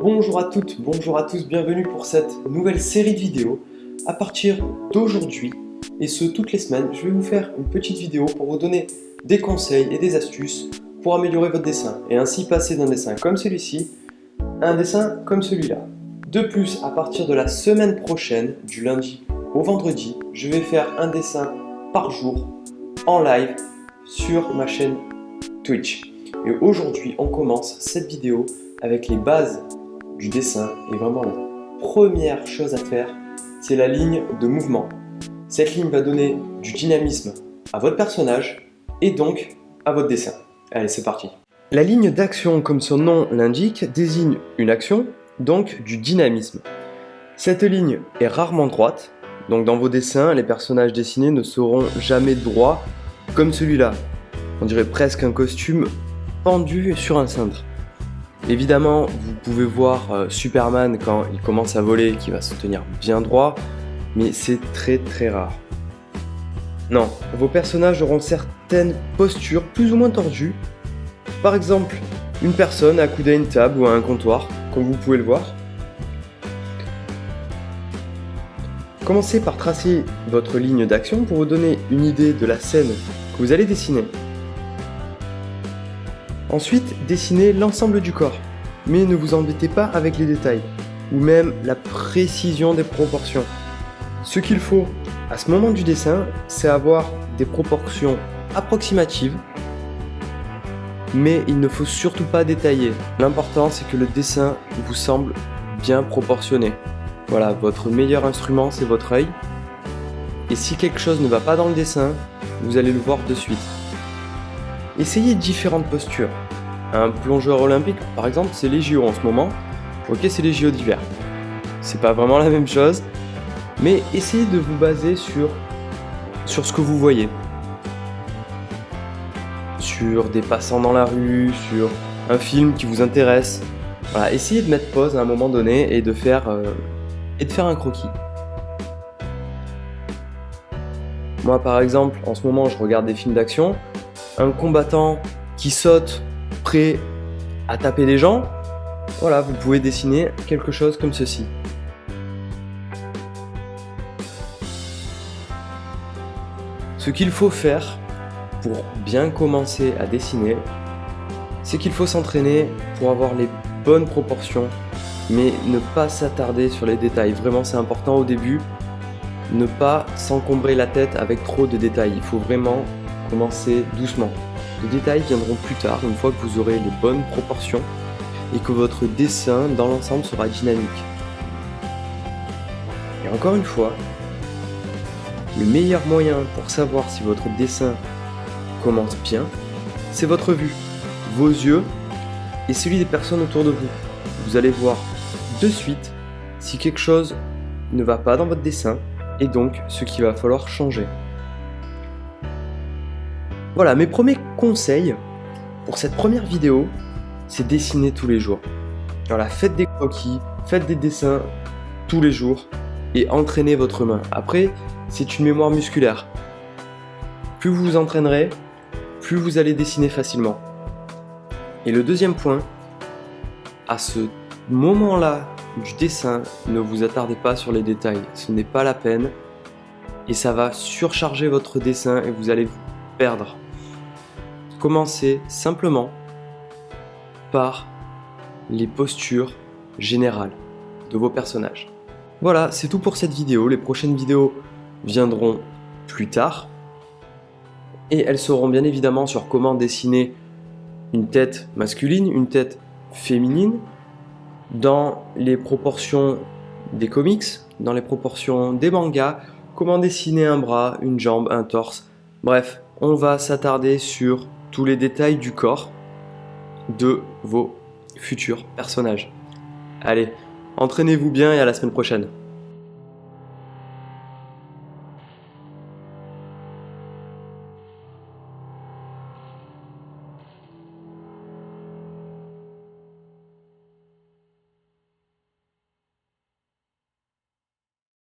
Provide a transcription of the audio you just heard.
Bonjour à toutes, bonjour à tous, bienvenue pour cette nouvelle série de vidéos. À partir d'aujourd'hui, et ce toutes les semaines, je vais vous faire une petite vidéo pour vous donner des conseils et des astuces pour améliorer votre dessin et ainsi passer d'un dessin comme celui-ci à un dessin comme celui-là. De plus, à partir de la semaine prochaine, du lundi au vendredi, je vais faire un dessin par jour en live sur ma chaîne Twitch. Et aujourd'hui, on commence cette vidéo avec les bases du dessin et vraiment la première chose à faire, c'est la ligne de mouvement. Cette ligne va donner du dynamisme à votre personnage et donc à votre dessin. Allez, c'est parti. La ligne d'action, comme son nom l'indique, désigne une action, donc du dynamisme. Cette ligne est rarement droite, donc dans vos dessins, les personnages dessinés ne seront jamais droits comme celui-là. On dirait presque un costume pendu sur un cintre. Évidemment, vous pouvez voir Superman quand il commence à voler qui va se tenir bien droit, mais c'est très rare. Non, vos personnages auront certaines postures plus ou moins tordues. Par exemple, une personne accoudée à une table ou à un comptoir, comme vous pouvez le voir. Commencez par tracer votre ligne d'action pour vous donner une idée de la scène que vous allez dessiner. Ensuite, dessinez l'ensemble du corps, mais ne vous embêtez pas avec les détails, ou même la précision des proportions. Ce qu'il faut à ce moment du dessin, c'est avoir des proportions approximatives, mais il ne faut surtout pas détailler. L'important, c'est que le dessin vous semble bien proportionné. Voilà, votre meilleur instrument, c'est votre œil. Et si quelque chose ne va pas dans le dessin, vous allez le voir de suite. Essayez différentes postures. Un plongeur olympique, par exemple, c'est les JO en ce moment. Ok, c'est les JO d'hiver. C'est pas vraiment la même chose, mais essayez de vous baser sur ce que vous voyez. Sur des passants dans la rue, sur un film qui vous intéresse. Voilà, essayez de mettre pause à un moment donné et de faire un croquis. Moi, par exemple, en ce moment, je regarde des films d'action. Un combattant qui saute prêt à taper des gens, voilà, vous pouvez dessiner quelque chose comme ceci. Ce qu'il faut faire pour bien commencer à dessiner, c'est qu'il faut s'entraîner pour avoir les bonnes proportions, mais ne pas s'attarder sur les détails. Vraiment, c'est important au début, ne pas s'encombrer la tête avec trop de détails. Il faut vraiment commencer doucement. Les détails viendront plus tard, une fois que vous aurez les bonnes proportions et que votre dessin dans l'ensemble sera dynamique. Et encore une fois, le meilleur moyen pour savoir si votre dessin commence bien, c'est votre vue, vos yeux et celui des personnes autour de vous. Vous allez voir de suite si quelque chose ne va pas dans votre dessin et donc ce qu'il va falloir changer. Voilà, mes premiers conseils pour cette première vidéo, c'est dessiner tous les jours. Voilà, faites des croquis, faites des dessins tous les jours et entraînez votre main. Après, c'est une mémoire musculaire. Plus vous vous entraînerez, plus vous allez dessiner facilement. Et le deuxième point, à ce moment-là du dessin, ne vous attardez pas sur les détails. Ce n'est pas la peine et ça va surcharger votre dessin et vous allez vous perdre. Commencez simplement par les postures générales de vos personnages. Voilà, c'est tout pour cette vidéo. Les prochaines vidéos viendront plus tard et elles seront bien évidemment sur comment dessiner une tête masculine, une tête féminine, dans les proportions des comics, dans les proportions des mangas, comment dessiner un bras, une jambe, un torse. Bref, on va s'attarder sur tous les détails du corps de vos futurs personnages. Allez, entraînez-vous bien et à la semaine prochaine.